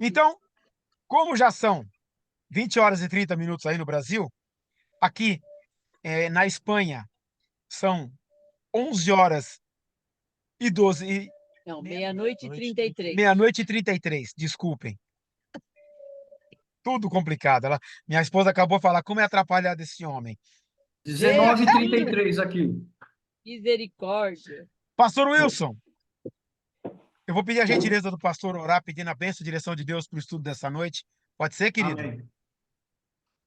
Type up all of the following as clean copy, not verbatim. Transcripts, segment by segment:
Então, como já são 20 horas e 30 minutos aí no Brasil, aqui na Espanha são 11 horas e 12 Não, meia-noite e 33. meia-noite e 33, desculpem. Tudo complicado. Minha esposa acabou de falar como é atrapalhado esse homem. 19h33 aqui. Misericórdia. Pastor Wilson, eu vou pedir a gentileza do pastor orar, pedindo a bênção e direção de Deus para o estudo dessa noite. Pode ser, querido? Amém.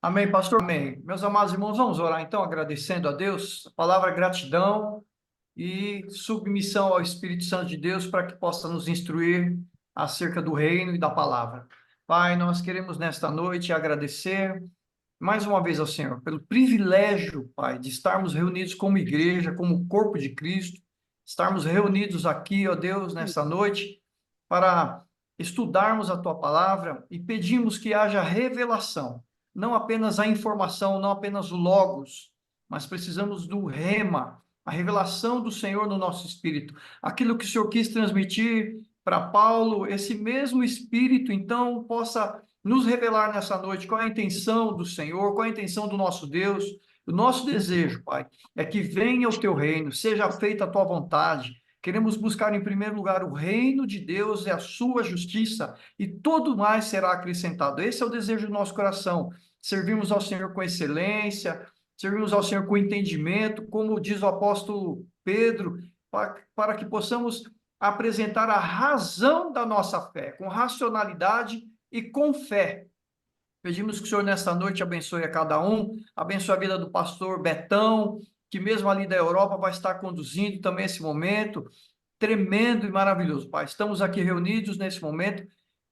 Amém, pastor. Amém. Meus amados irmãos, vamos orar então, agradecendo a Deus. A palavra gratidão e submissão ao Espírito Santo de Deus para que possa nos instruir acerca do reino e da palavra. Pai, nós queremos nesta noite agradecer mais uma vez ao Senhor pelo privilégio, Pai, de estarmos reunidos como igreja, como corpo de Cristo, estarmos reunidos aqui, ó Deus, nesta noite para estudarmos a tua palavra e pedimos que haja revelação, não apenas a informação, não apenas o logos, mas precisamos do rema, a revelação do Senhor no nosso espírito. Aquilo que o Senhor quis transmitir para Paulo, esse mesmo espírito, então, possa nos revelar nessa noite qual é a intenção do Senhor, qual é a intenção do nosso Deus. O nosso desejo, Pai, é que venha o teu reino, seja feita a tua vontade. Queremos buscar em primeiro lugar o reino de Deus e a sua justiça, e tudo mais será acrescentado. Esse é o desejo do nosso coração. Servimos ao Senhor com excelência, servimos ao Senhor com entendimento, como diz o apóstolo Pedro, para que possamos apresentar a razão da nossa fé, com racionalidade e com fé. Pedimos que o Senhor nesta noite abençoe a cada um, abençoe a vida do pastor Betão, que mesmo ali da Europa vai estar conduzindo também esse momento tremendo e maravilhoso, Pai. Estamos aqui reunidos nesse momento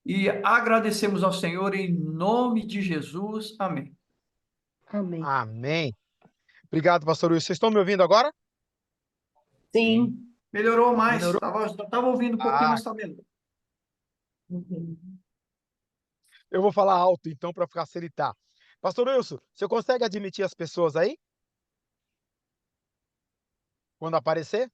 e agradecemos ao Senhor em nome de Jesus. Amém. Amém. Amém. Obrigado, pastor Wilson. Vocês estão me ouvindo agora? Sim. Melhorou mais. Melhorou? Estava ouvindo um pouquinho, mas está melhor. Eu vou falar alto, então, para facilitar. Pastor Wilson, você consegue admitir as pessoas aí? Quando aparecer?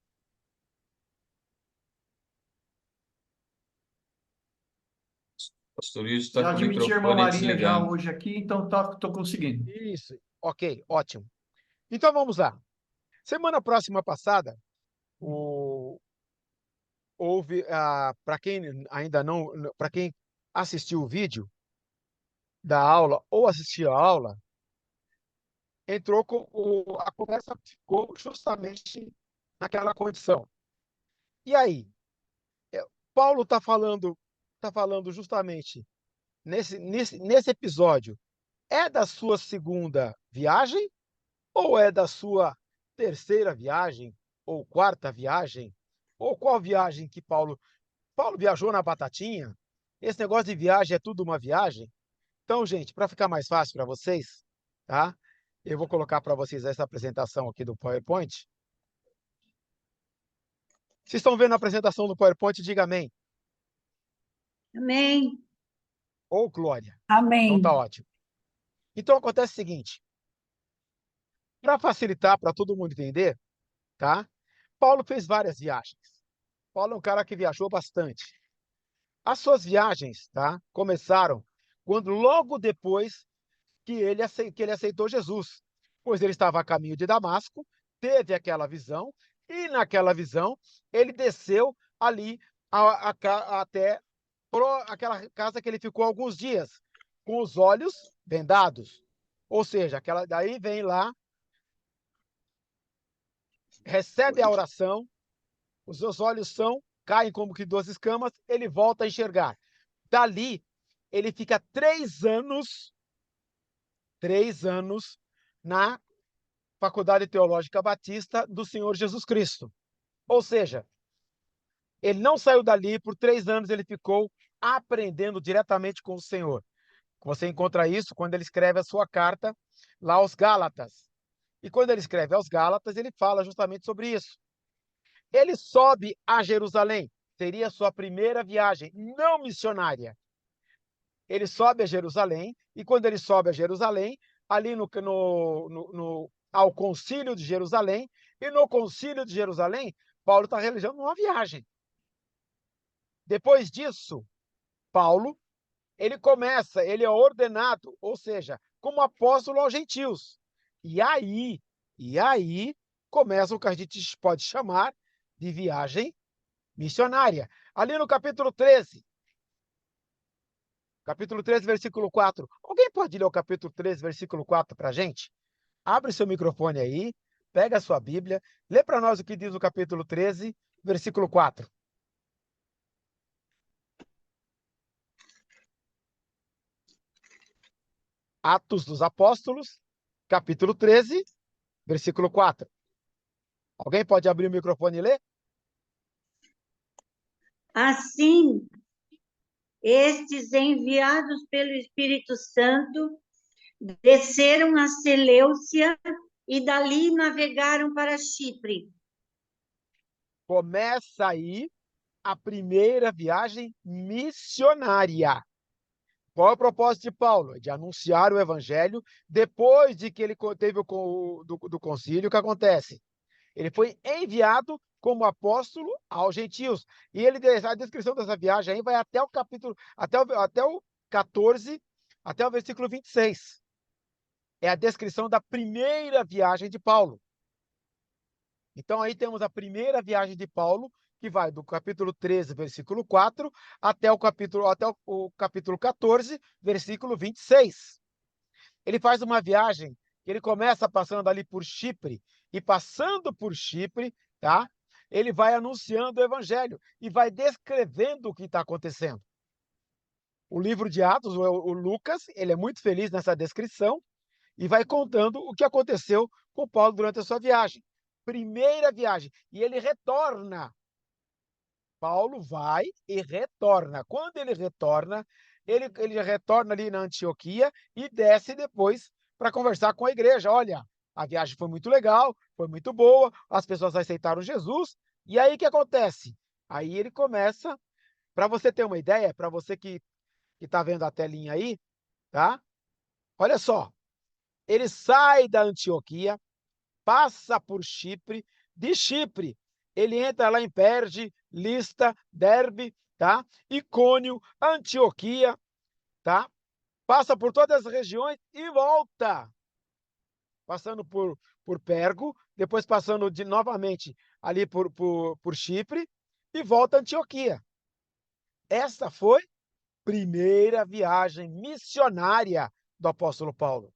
Pastor Wilson Já está com o admiti a irmã microfone Maria já desligado. hoje aqui, então estou conseguindo. Isso. Ok, ótimo. Então vamos lá. Semana próxima passada, houve, para quem ainda não, para quem assistiu o vídeo da aula ou assistiu a aula, entrou com a conversa ficou justamente naquela condição. E aí, Paulo tá falando justamente nesse episódio, é da sua segunda viagem ou é da sua terceira viagem ou quarta viagem? Ou qual viagem que Paulo viajou na Batatinha? Esse negócio de viagem é tudo uma viagem? Então, gente, para ficar mais fácil para vocês, tá? Eu vou colocar para vocês essa apresentação aqui do PowerPoint. Vocês estão vendo a apresentação do PowerPoint? Diga amém. Amém. Ou glória. Amém. Então tá ótimo. Então acontece o seguinte, para facilitar para todo mundo entender, tá? Paulo fez várias viagens. Paulo é um cara que viajou bastante. As suas viagens, tá? Começaram quando logo depois que ele aceitou Jesus, pois ele estava a caminho de Damasco, teve aquela visão e naquela visão ele desceu ali até aquela casa que ele ficou alguns dias com os olhos vendados. Ou seja, aquela daí vem lá, recebe a oração, os seus olhos caem como que 2 escamas, ele volta a enxergar. Dali, ele fica 3 anos na Faculdade Teológica Batista do Senhor Jesus Cristo. Ou seja, ele não saiu dali, por 3 anos ele ficou aprendendo diretamente com o Senhor. Você encontra isso quando ele escreve a sua carta lá aos Gálatas. E quando ele escreve aos Gálatas, ele fala justamente sobre isso. Ele sobe a Jerusalém, seria a sua primeira viagem não missionária. Ele sobe a Jerusalém, e quando ele sobe a Jerusalém, ali ao Concílio de Jerusalém, e no Concílio de Jerusalém, Paulo está realizando uma viagem. Depois disso, Paulo ele é ordenado, ou seja, como apóstolo aos gentios. E aí começa o que a gente pode chamar de viagem missionária. Ali no capítulo 13, versículo 4. Alguém pode ler o capítulo 13, versículo 4 para a gente? Abre seu microfone aí, pega a sua Bíblia, lê para nós o que diz o capítulo 13, versículo 4. Atos dos Apóstolos, capítulo 13, versículo 4. Alguém pode abrir o microfone e ler? Assim, estes, enviados pelo Espírito Santo, desceram a Seleucia e dali navegaram para Chipre. Começa aí a primeira viagem missionária. Qual é o propósito de Paulo? De anunciar o evangelho depois de que ele teve do concílio. O que acontece? Ele foi enviado como apóstolo aos gentios. E a descrição dessa viagem aí vai até o capítulo, até o 14, até o versículo 26. É a descrição da primeira viagem de Paulo. Então aí temos a primeira viagem de Paulo, que vai do capítulo 13, versículo 4, até o capítulo 14, versículo 26. Ele faz uma viagem que ele começa passando ali por Chipre, e passando por Chipre, tá? Ele vai anunciando o evangelho e vai descrevendo o que está acontecendo. O livro de Atos, o Lucas, ele é muito feliz nessa descrição e vai contando o que aconteceu com Paulo durante a sua viagem. Primeira viagem. E ele retorna. Paulo vai e retorna. Quando ele retorna, ele retorna ali na Antioquia e desce depois para conversar com a igreja. Olha, a viagem foi muito legal, foi muito boa, as pessoas aceitaram Jesus. E aí o que acontece? Aí ele começa, para você ter uma ideia, para você que está vendo a telinha aí, tá? Olha só, ele sai da Antioquia, passa por Chipre, de Chipre ele entra lá em Perge, Lista, Derbe, tá? Icônio, Antioquia, tá? Passa por todas as regiões e volta, passando por Pergo, depois passando novamente ali por Chipre e volta a Antioquia. Essa foi a primeira viagem missionária do apóstolo Paulo.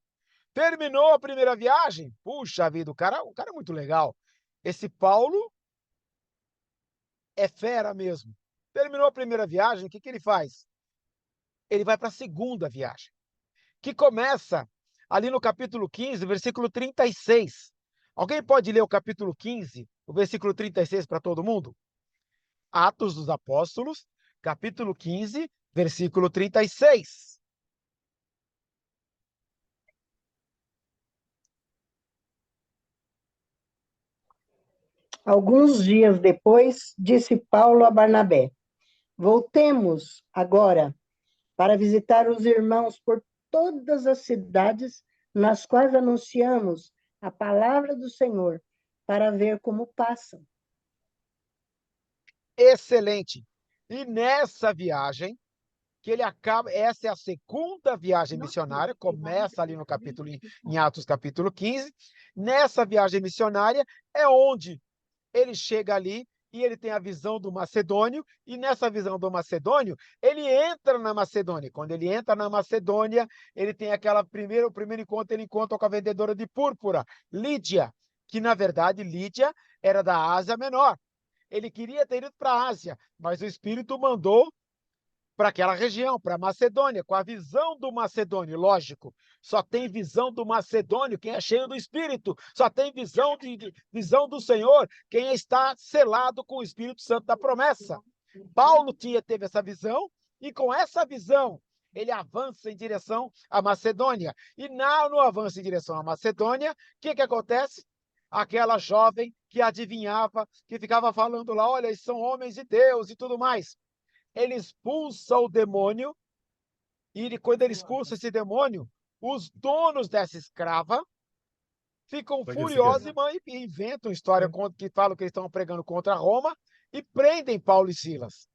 Terminou a primeira viagem? Puxa vida, o cara é muito legal. Esse Paulo é fera mesmo. Terminou a primeira viagem, o que ele faz? Ele vai para a segunda viagem, que começa ali no capítulo 15, versículo 36. Alguém pode ler o capítulo 15, o versículo 36 para todo mundo? Atos dos Apóstolos, capítulo 15, versículo 36. Alguns dias depois, disse Paulo a Barnabé: voltemos agora para visitar os irmãos por todas as cidades nas quais anunciamos a palavra do Senhor, para ver como passam. Excelente. E nessa viagem, que ele acaba, essa é a segunda viagem missionária, começa ali no capítulo, em Atos capítulo 15. Nessa viagem missionária é onde ele chega ali e ele tem a visão do macedônio, e nessa visão do macedônio, ele entra na Macedônia. Quando ele entra na Macedônia, ele tem o primeiro encontro, ele encontra com a vendedora de púrpura, Lídia, que na verdade Lídia era da Ásia Menor. Ele queria ter ido para a Ásia, mas o Espírito mandou para aquela região, para a Macedônia, com a visão do macedônio. Lógico, só tem visão do macedônio quem é cheio do Espírito, só tem visão do Senhor quem está selado com o Espírito Santo da promessa. Paulo teve essa visão, e com essa visão ele avança em direção à Macedônia. E no avanço em direção à Macedônia, o que acontece? Aquela jovem que adivinhava, que ficava falando lá, olha, eles são homens de Deus e tudo mais. Ele expulsa o demônio, e quando ele expulsa esse demônio, os donos dessa escrava ficam furiosos e inventam história que falam que eles estão pregando contra Roma e prendem Paulo e Silas.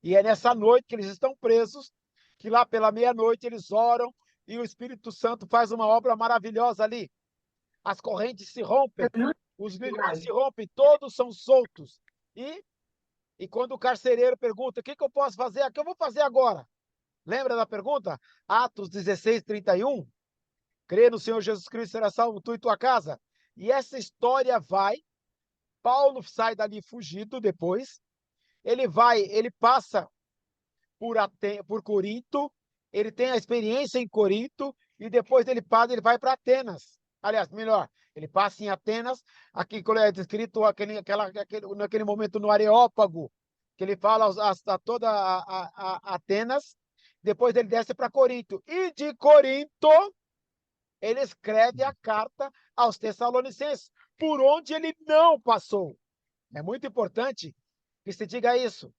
E é nessa noite que eles estão presos que lá pela meia-noite eles oram e o Espírito Santo faz uma obra maravilhosa ali. As correntes se rompem, os grilhões se rompem, todos são soltos. E quando o carcereiro pergunta, o que eu posso fazer? O que eu vou fazer agora? Lembra da pergunta? Atos 16, 31. Crê no Senhor Jesus Cristo, será salvo tu e tua casa. E essa história vai, Paulo sai dali fugido depois, ele passa por Corinto, ele tem a experiência em Corinto, e depois ele vai para Atenas. Aliás, melhor, ele passa em Atenas, aqui quando é descrito naquele momento no Areópago, que ele fala a toda Atenas, depois ele desce para Corinto. E de Corinto, ele escreve a carta aos Tessalonicenses, por onde ele não passou. É muito importante que se diga isso.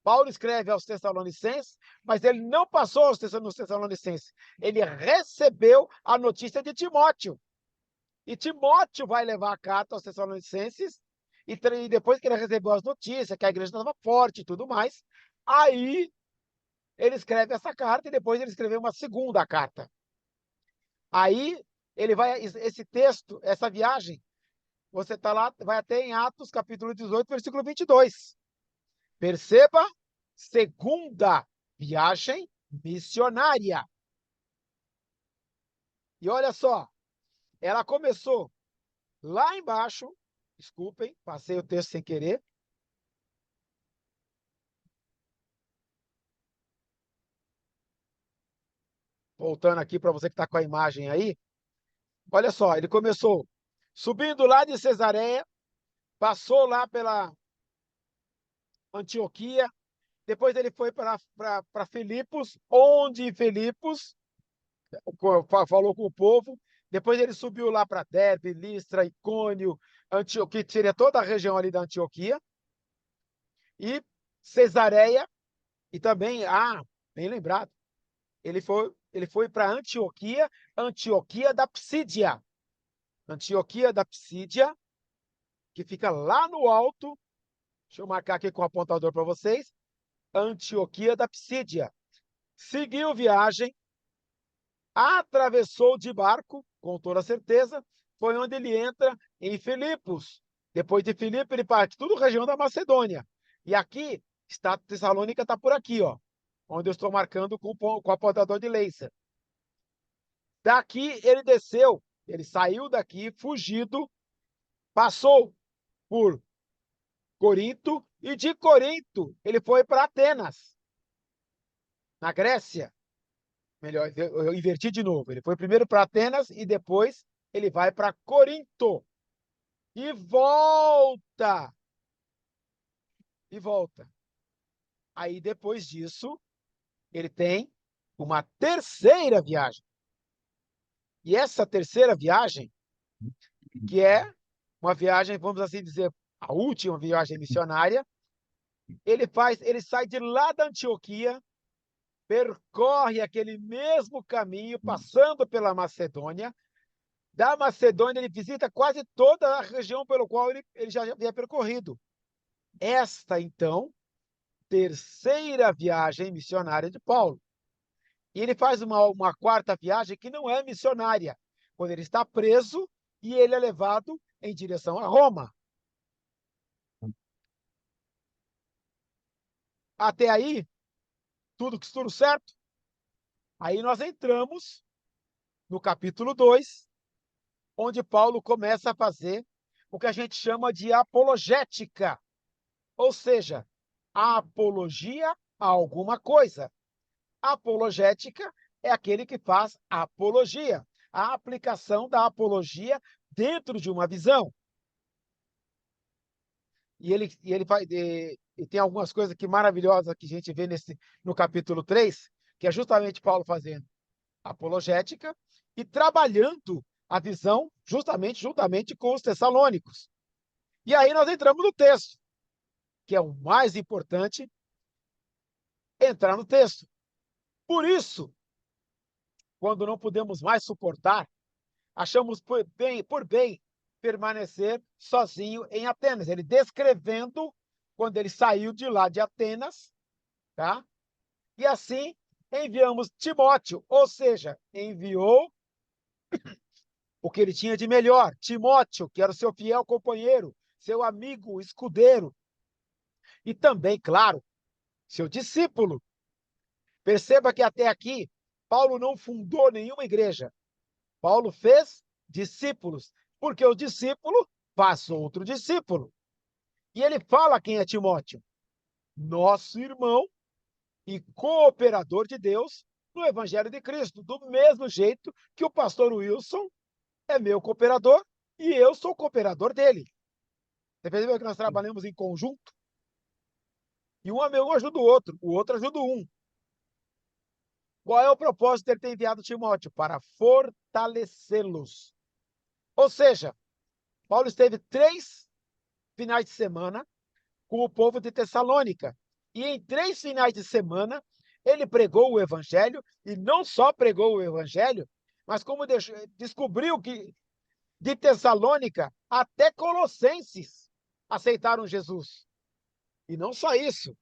Paulo escreve aos Tessalonicenses, mas ele não passou aos Tessalonicenses. Ele recebeu a notícia de Timóteo. E Timóteo vai levar a carta aos Tessalonicenses, e depois que ele recebeu as notícias, que a igreja estava forte e tudo mais, aí ele escreve essa carta e depois ele escreveu uma segunda carta. Aí ele vai, esse texto, essa viagem, você está lá, vai até em Atos, capítulo 18, versículo 22. Perceba, segunda viagem missionária. E olha só, ela começou lá embaixo, desculpem, passei o texto sem querer. Voltando aqui para você que está com a imagem aí. Olha só, ele começou subindo lá de Cesareia, passou lá pela Antioquia, depois ele foi para Filipos, onde Filipos falou com o povo, depois ele subiu lá para Derbe, Listra, Icônio, Antioquia, que seria toda a região ali da Antioquia, e Cesareia, e também, bem lembrado, ele foi para Antioquia, Antioquia da Psídia, que fica lá no alto, deixa eu marcar aqui com o apontador para vocês, Antioquia da Psídia. Seguiu viagem, atravessou de barco, com toda certeza, foi onde ele entra em Filipos. Depois de Filipos, ele parte tudo região da Macedônia. E aqui, Tessalônica está por aqui, ó, onde eu estou marcando com o apontador de laser. Daqui ele desceu, ele saiu daqui fugido, passou por Corinto, e de Corinto ele foi para Atenas, na Grécia. Melhor, eu inverti de novo. Ele foi primeiro para Atenas e depois ele vai para Corinto. E volta. E volta. Aí depois disso, ele tem uma terceira viagem. E essa terceira viagem, que é uma viagem, vamos assim dizer, a última viagem missionária, ele sai de lá da Antioquia, percorre aquele mesmo caminho, passando pela Macedônia. Da Macedônia, ele visita quase toda a região pelo qual ele já havia percorrido. Esta, então, terceira viagem missionária de Paulo. E ele faz uma quarta viagem que não é missionária, quando ele está preso e ele é levado em direção a Roma. Até aí, tudo certo? Aí nós entramos no capítulo 2, onde Paulo começa a fazer o que a gente chama de apologética, ou seja, a apologia a alguma coisa. A apologética é aquele que faz apologia, a aplicação da apologia dentro de uma visão. E tem algumas coisas que maravilhosas que a gente vê no capítulo 3, que é justamente Paulo fazendo apologética e trabalhando a visão juntamente com os tessalônicos. E aí nós entramos no texto, que é o mais importante, entrar no texto. Por isso, quando não podemos mais suportar, achamos por bem permanecer sozinho em Atenas. Ele descrevendo quando ele saiu de lá de Atenas, tá? E assim enviamos Timóteo, ou seja, enviou o que ele tinha de melhor, Timóteo, que era o seu fiel companheiro, seu amigo, escudeiro, e também, claro, seu discípulo. Perceba que até aqui, Paulo não fundou nenhuma igreja. Paulo fez discípulos, porque o discípulo faz outro discípulo. E ele fala quem é Timóteo, nosso irmão e cooperador de Deus no Evangelho de Cristo, do mesmo jeito que o pastor Wilson é meu cooperador e eu sou cooperador dele. Você percebeu que nós trabalhamos em conjunto? E um amigo ajuda o outro ajuda um. Qual é o propósito de ele ter enviado Timóteo? Para fortalecê-los. Ou seja, Paulo esteve 3 finais de semana com o povo de Tessalônica. E em 3 finais de semana, ele pregou o evangelho, e não só pregou o evangelho, mas como descobriu que de Tessalônica até Colossenses aceitaram Jesus. E não só isso,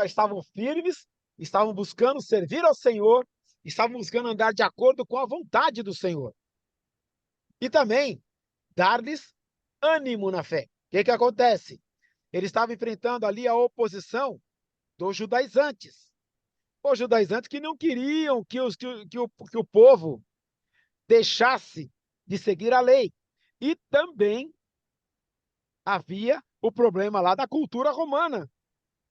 estavam firmes, estavam buscando servir ao Senhor, estavam buscando andar de acordo com a vontade do Senhor. E também dar-lhes ânimo na fé. O que acontece? Ele estava enfrentando ali a oposição dos judaizantes. Os judaizantes que não queriam que o povo deixasse de seguir a lei. E também havia o problema lá da cultura romana.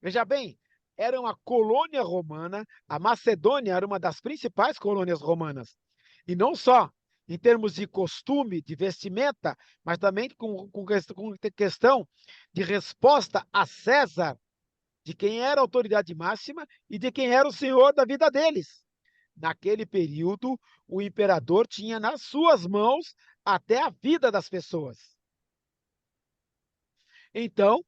Veja bem, era uma colônia romana, a Macedônia era uma das principais colônias romanas. E não só em termos de costume, de vestimenta, mas também com questão de resposta a César, de quem era a autoridade máxima e de quem era o senhor da vida deles. Naquele período, o imperador tinha nas suas mãos até a vida das pessoas. Então,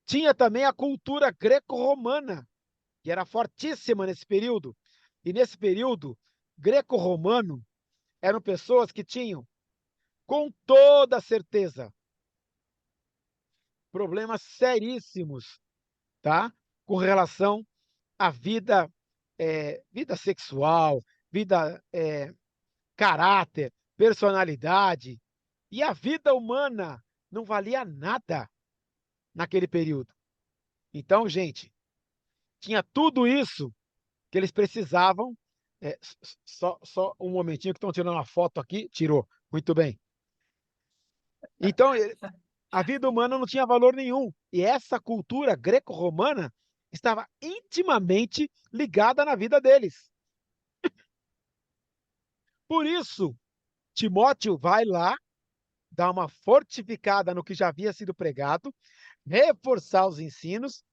tinha também a cultura greco-romana, que era fortíssima nesse período. E nesse período greco-romano, eram pessoas que tinham, com toda certeza, problemas seríssimos, tá? Com relação à vida, vida sexual, vida, caráter, personalidade. E a vida humana não valia nada naquele período. Então, gente, tinha tudo isso que eles precisavam. Só um momentinho que estão tirando uma foto aqui. Tirou. Muito bem. Então, a vida humana não tinha valor nenhum. E essa cultura greco-romana estava intimamente ligada na vida deles. Por isso, Timóteo vai lá, dá uma fortificada no que já havia sido pregado, reforçar os ensinos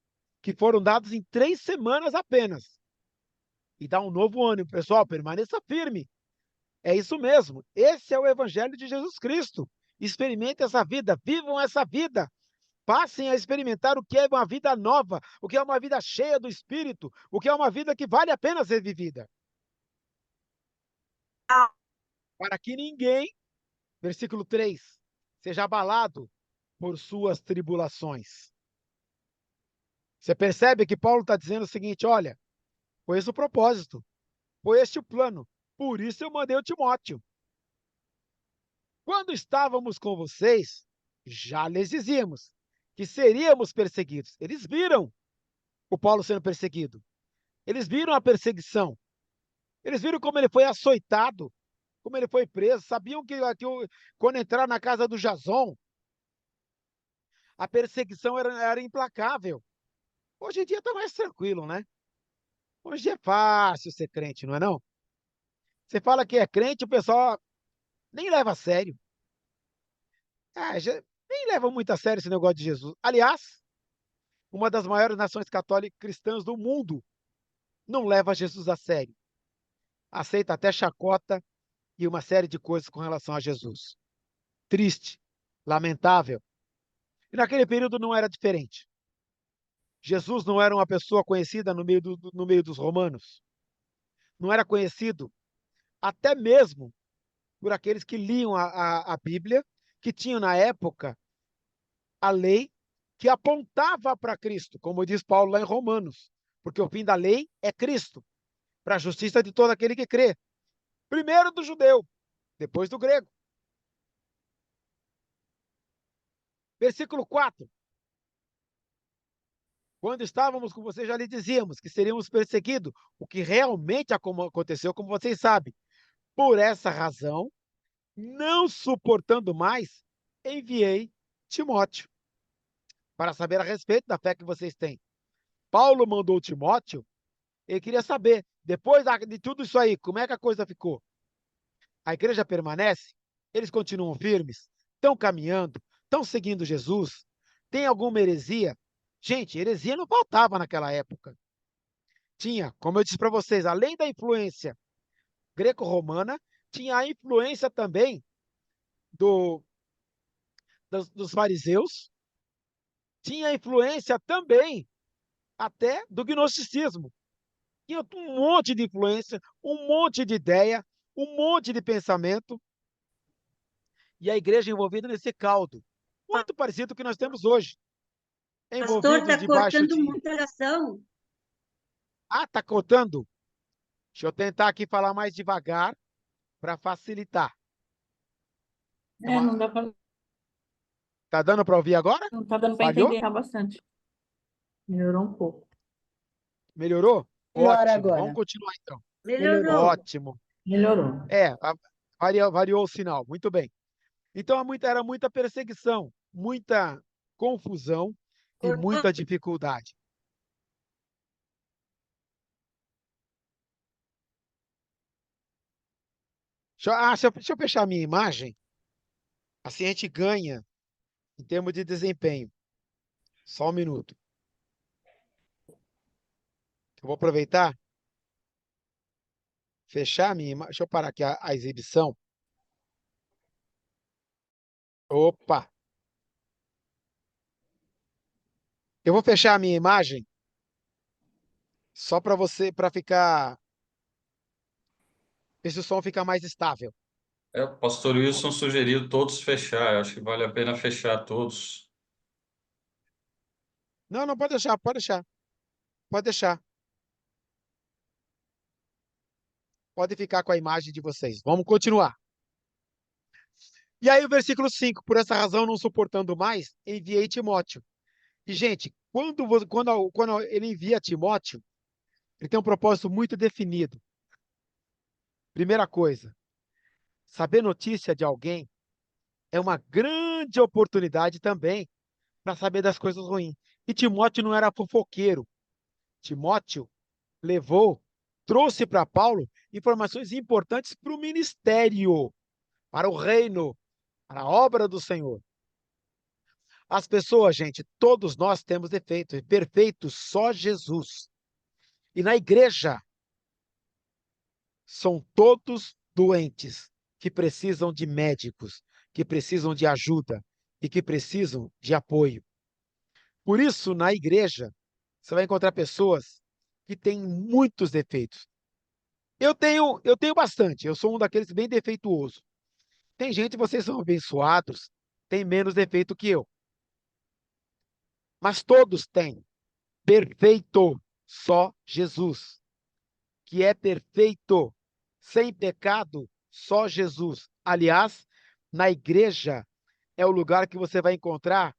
que foram dados em 3 semanas apenas. E dá um novo ânimo. Pessoal, permaneça firme. É isso mesmo. Esse é o Evangelho de Jesus Cristo. Experimentem essa vida, vivam essa vida. Passem a experimentar o que é uma vida nova, o que é uma vida cheia do Espírito, o que é uma vida que vale a pena ser vivida. Para que ninguém, versículo 3, seja abalado por suas tribulações. Você percebe que Paulo está dizendo o seguinte, olha, foi esse o propósito, foi este o plano, por isso eu mandei o Timóteo. Quando estávamos com vocês, já lhes dizíamos que seríamos perseguidos. Eles viram o Paulo sendo perseguido. Eles viram a perseguição. Eles viram como ele foi açoitado, como ele foi preso. Sabiam que quando entrar na casa do Jason, a perseguição era implacável. Hoje em dia está mais tranquilo, né? Hoje é fácil ser crente, não é não? Você fala que é crente, o pessoal nem leva a sério. Nem leva muito a sério esse negócio de Jesus. Aliás, uma das maiores nações católicas cristãs do mundo não leva Jesus a sério. Aceita até chacota e uma série de coisas com relação a Jesus. Triste, lamentável. E naquele período não era diferente. Jesus não era uma pessoa conhecida no meio dos romanos. Não era conhecido até mesmo por aqueles que liam a Bíblia, que tinham na época a lei que apontava para Cristo, como diz Paulo lá em Romanos, porque o fim da lei é Cristo. para a justiça de todo aquele que crê. Primeiro do judeu, depois do grego. Versículo 4. Quando estávamos com vocês, já lhe dizíamos que seríamos perseguidos, o que realmente aconteceu, como vocês sabem. Por essa razão, não suportando mais, enviei Timóteo para saber a respeito da fé que vocês têm. Paulo mandou Timóteo, ele queria saber, depois de tudo isso aí, como é que a coisa ficou? A igreja permanece? Eles continuam firmes? Estão caminhando? Estão seguindo Jesus? Tem alguma heresia? Gente, heresia não faltava naquela época. Tinha, como eu disse para vocês, além da influência greco-romana, tinha a influência também dos fariseus, tinha a influência também até do gnosticismo. Tinha um monte de influência, um monte de ideia, um monte de pensamento, e a igreja envolvida nesse caldo, muito parecido com o que nós temos hoje. Pastor, Envolvidos está debaixo cortando de... muita oração. Ah, tá cortando? Deixa eu tentar aqui falar mais devagar para facilitar. Não dá pra, Tá dando para ouvir agora? não tá dando para Falhou? entender bastante. Melhorou um pouco. Melhorou? Melhor Ótimo. Vamos agora. continuar então. Melhorou. Ótimo. Melhorou. Variou o sinal. Muito bem. Então era muita perseguição, muita confusão e Cortou. muita dificuldade. Deixa eu fechar a minha imagem. Assim a gente ganha em termos de desempenho. Só um minuto. Eu vou aproveitar, fechar a minha imagem. Deixa eu parar aqui a exibição. Opa! Eu vou fechar a minha imagem só para ficar, ver se o som fica mais estável. O pastor Wilson sugeriu todos fechar. Eu acho que vale a pena fechar todos. Não, não, pode deixar, pode deixar. Pode deixar. Pode ficar com a imagem de vocês. Vamos continuar. E aí o versículo 5, por essa razão, não suportando mais, enviei Timóteo. E, gente, quando ele envia Timóteo, ele tem um propósito muito definido. Primeira coisa, saber notícia de alguém é uma grande oportunidade também para saber das coisas ruins. E Timóteo não era fofoqueiro. Timóteo trouxe para Paulo informações importantes para o ministério, para o reino, para a obra do Senhor. As pessoas, gente, todos nós temos defeitos, perfeitos só Jesus. E na igreja, são todos doentes, que precisam de médicos, que precisam de ajuda e que precisam de apoio. Por isso, na igreja, você vai encontrar pessoas que têm muitos defeitos. Eu tenho bastante, eu sou um daqueles bem defeituoso. Tem gente, vocês são abençoados, tem menos defeito que eu. Mas todos têm. Perfeito, só Jesus. Que é perfeito, sem pecado, só Jesus. Aliás, na igreja é o lugar que você vai encontrar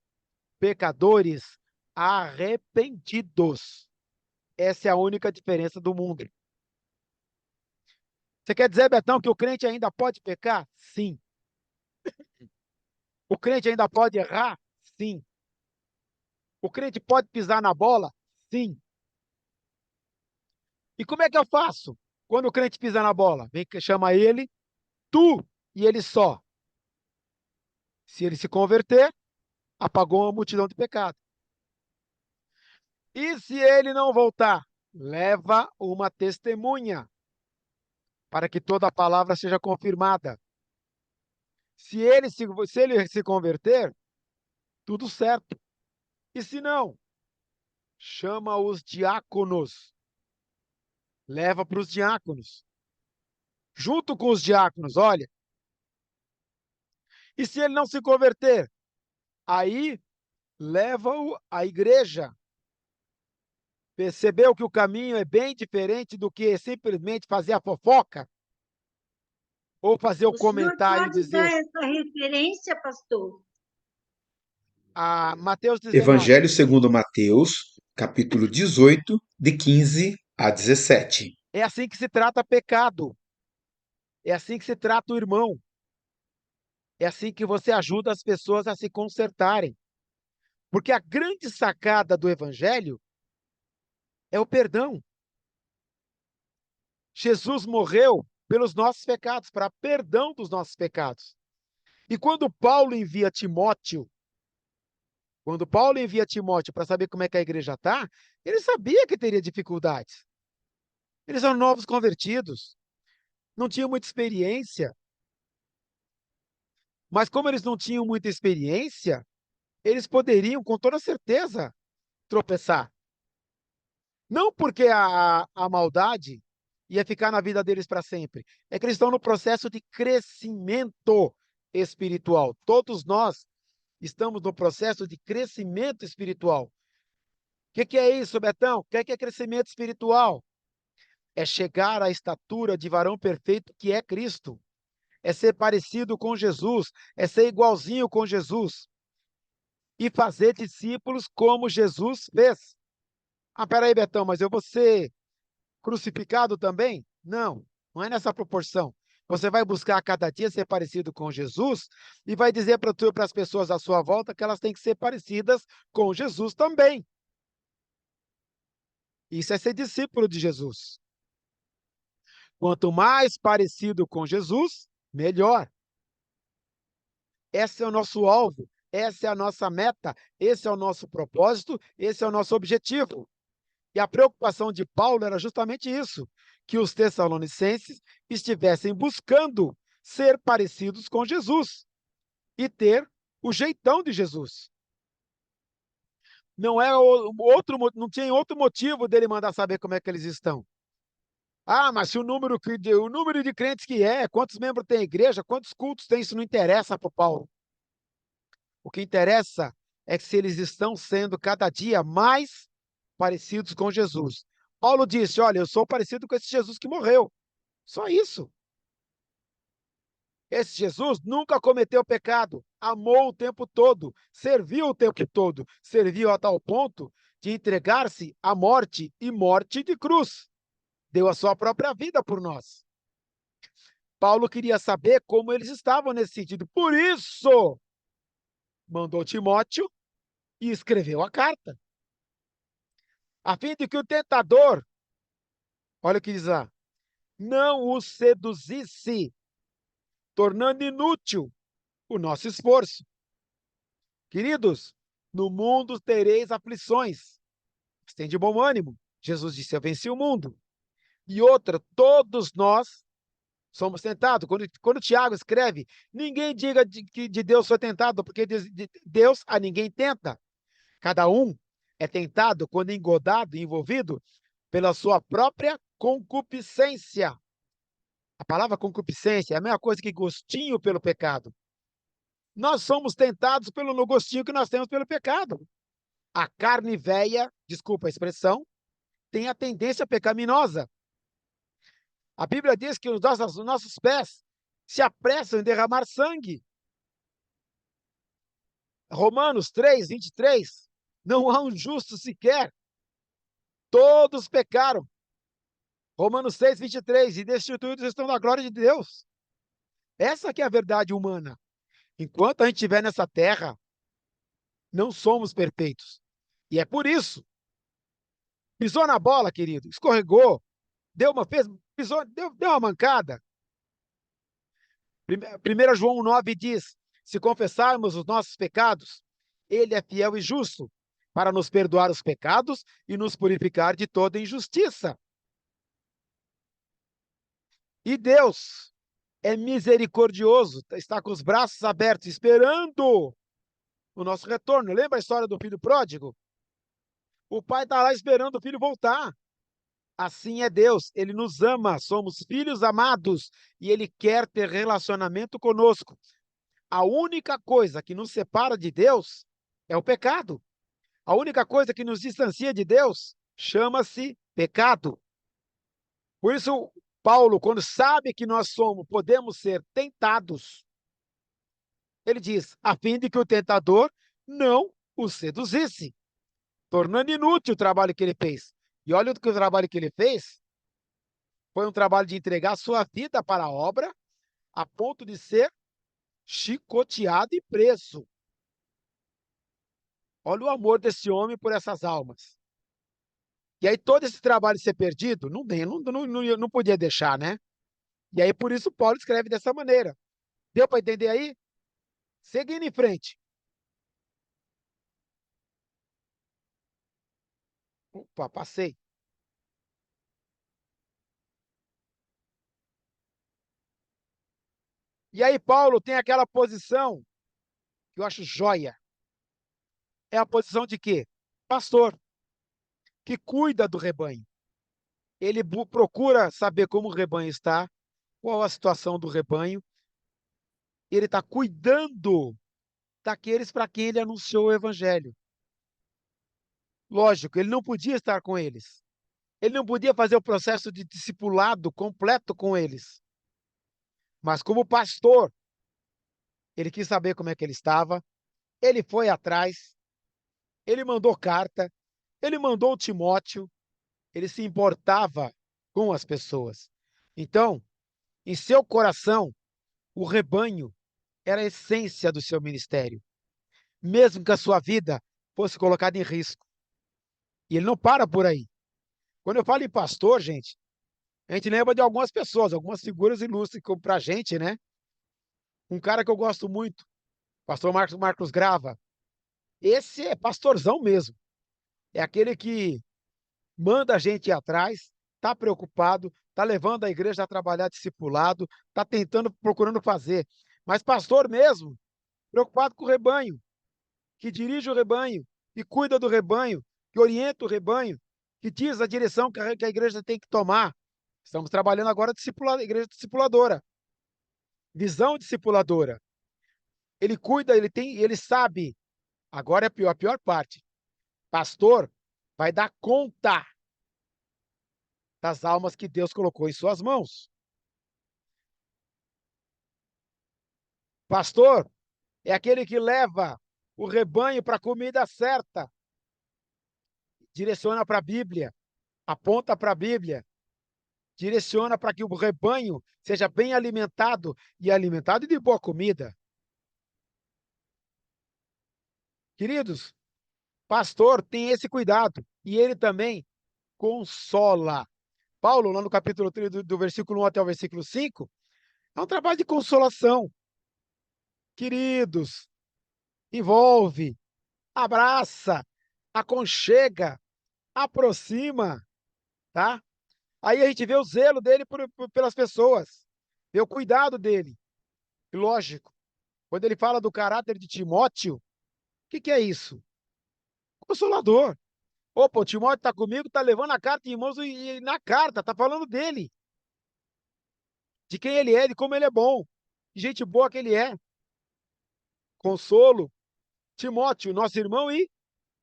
pecadores arrependidos. Essa é a única diferença do mundo. Você quer dizer, Betão, que o crente ainda pode pecar? Sim. O crente ainda pode errar? Sim. O crente pode pisar na bola? Sim. E como é que eu faço quando o crente pisa na bola? Vem que chama ele, tu e ele só. Se ele se converter, apagou uma multidão de pecado. E se ele não voltar, leva uma testemunha para que toda a palavra seja confirmada. Se ele se converter, tudo certo. E se não, chama os diáconos. Leva para os diáconos. Junto com os diáconos, olha. E se ele não se converter, aí leva-o à igreja. Percebeu que o caminho é bem diferente do que simplesmente fazer a fofoca? Ou fazer o O senhor comentário e pode dar dizer, essa referência, pastor? Mateus 19. Evangelho segundo Mateus, capítulo 18, de 15 a 17. É assim que se trata pecado. É assim que se trata o irmão. É assim que você ajuda as pessoas a se consertarem. Porque a grande sacada do evangelho é o perdão. Jesus morreu pelos nossos pecados, para perdão dos nossos pecados. E quando Paulo envia Timóteo para saber como é que a igreja está, ele sabia que teria dificuldades. Eles são novos convertidos, não tinham muita experiência. Mas como eles não tinham muita experiência, eles poderiam, com toda certeza, tropeçar. Não porque a maldade ia ficar na vida deles para sempre. É que eles estão no processo de crescimento espiritual. Todos nós estamos no processo de crescimento espiritual. O que é isso, Betão? O que é crescimento espiritual? É chegar à estatura de varão perfeito que é Cristo. É ser parecido com Jesus. É ser igualzinho com Jesus. E fazer discípulos como Jesus fez. Peraí, Betão, mas eu vou ser crucificado também? Não, não é nessa proporção. Você vai buscar a cada dia ser parecido com Jesus e vai dizer para as pessoas à sua volta que elas têm que ser parecidas com Jesus também. Isso é ser discípulo de Jesus. Quanto mais parecido com Jesus, melhor. Esse é o nosso alvo, essa é a nossa meta, esse é o nosso propósito, esse é o nosso objetivo. E a preocupação de Paulo era justamente isso, que os tessalonicenses estivessem buscando ser parecidos com Jesus e ter o jeitão de Jesus. Não tinha outro motivo dele mandar saber como é que eles estão. Mas se o número de crentes que quantos membros tem a igreja, quantos cultos tem, isso não interessa para o Paulo. O que interessa é que se eles estão sendo cada dia mais parecidos com Jesus. Paulo disse, olha, eu sou parecido com esse Jesus que morreu. Só isso. Esse Jesus nunca cometeu pecado, amou o tempo todo, serviu o tempo todo, serviu a tal ponto de entregar-se à morte e morte de cruz. Deu a sua própria vida por nós. Paulo queria saber como eles estavam nesse sentido. Por isso, mandou Timóteo e escreveu a carta. A fim de que o tentador, olha o que diz lá, não o seduzisse, tornando inútil o nosso esforço. Queridos, no mundo tereis aflições. Tem de bom ânimo. Jesus disse, eu venci o mundo. E outra, todos nós somos tentados. Quando Tiago escreve, ninguém diga que de Deus foi tentado, porque Deus a ninguém tenta. Cada um é tentado quando engodado, envolvido pela sua própria concupiscência. A palavra concupiscência é a mesma coisa que gostinho pelo pecado. Nós somos tentados no gostinho que nós temos pelo pecado. A carne velha, desculpa a expressão, tem a tendência pecaminosa. A Bíblia diz que os nossos pés se apressam em derramar sangue. Romanos 3, 23. Não há um justo sequer. Todos pecaram. Romanos 6, 23. E destituídos estão da glória de Deus. Essa que é a verdade humana. Enquanto a gente estiver nessa terra, não somos perfeitos. E é por isso. Pisou na bola, querido. Escorregou. Deu uma mancada. 1 João 9 diz, se confessarmos os nossos pecados, ele é fiel e justo para nos perdoar os pecados e nos purificar de toda injustiça. E Deus é misericordioso, está com os braços abertos, esperando o nosso retorno. Lembra a história do filho pródigo? O pai está lá esperando o filho voltar. Assim é Deus, ele nos ama, somos filhos amados e ele quer ter relacionamento conosco. A única coisa que nos separa de Deus é o pecado. A única coisa que nos distancia de Deus chama-se pecado. Por isso, Paulo, quando sabe que nós podemos ser tentados, ele diz, a fim de que o tentador não o seduzisse, tornando inútil o trabalho que ele fez. E olha o trabalho que ele fez, foi um trabalho de entregar sua vida para a obra, a ponto de ser chicoteado e preso. Olha o amor desse homem por essas almas. E aí todo esse trabalho ser perdido, não podia deixar, né? E aí por isso Paulo escreve dessa maneira. Deu para entender aí? Seguindo em frente. Opa, passei. E aí Paulo tem aquela posição que eu acho joia. É a posição de quê? Pastor, que cuida do rebanho. Ele procura saber como o rebanho está, qual a situação do rebanho. Ele está cuidando daqueles para quem ele anunciou o evangelho. Lógico, ele não podia estar com eles. Ele não podia fazer o processo de discipulado completo com eles. Mas como pastor, ele quis saber como é que ele estava, ele foi atrás, ele mandou carta, ele mandou o Timóteo, ele se importava com as pessoas. Então, em seu coração, o rebanho era a essência do seu ministério, mesmo que a sua vida fosse colocada em risco. E ele não para por aí. Quando eu falo em pastor, gente, a gente lembra de algumas pessoas, algumas figuras ilustres para a gente, né? Um cara que eu gosto muito, pastor Marcos Grava. Esse é pastorzão mesmo. É aquele que manda a gente ir atrás, está preocupado, está levando a igreja a trabalhar discipulado, está tentando, procurando fazer. Mas pastor mesmo, preocupado com o rebanho, que dirige o rebanho, que cuida do rebanho, que orienta o rebanho, que diz a direção que a igreja tem que tomar. Estamos trabalhando agora igreja discipuladora, visão discipuladora. Ele cuida, ele sabe. Agora é a pior parte. Pastor vai dar conta das almas que Deus colocou em suas mãos. Pastor é aquele que leva o rebanho para a comida certa, direciona para a Bíblia, aponta para a Bíblia, direciona para que o rebanho seja bem alimentado e alimentado de boa comida. Queridos, pastor tem esse cuidado e ele também consola. Paulo, lá no capítulo 3, do versículo 1 até o versículo 5, é um trabalho de consolação. Queridos, envolve, abraça, aconchega, aproxima, tá? Aí a gente vê o zelo dele pelas pessoas, vê o cuidado dele. E lógico, quando ele fala do caráter de Timóteo, o que é isso? Consolador. Opa, o Timóteo está comigo, está levando a carta em mãos e na carta está falando dele, de quem ele é, de como ele é bom, de gente boa que ele é. Consolo. Timóteo, nosso irmão e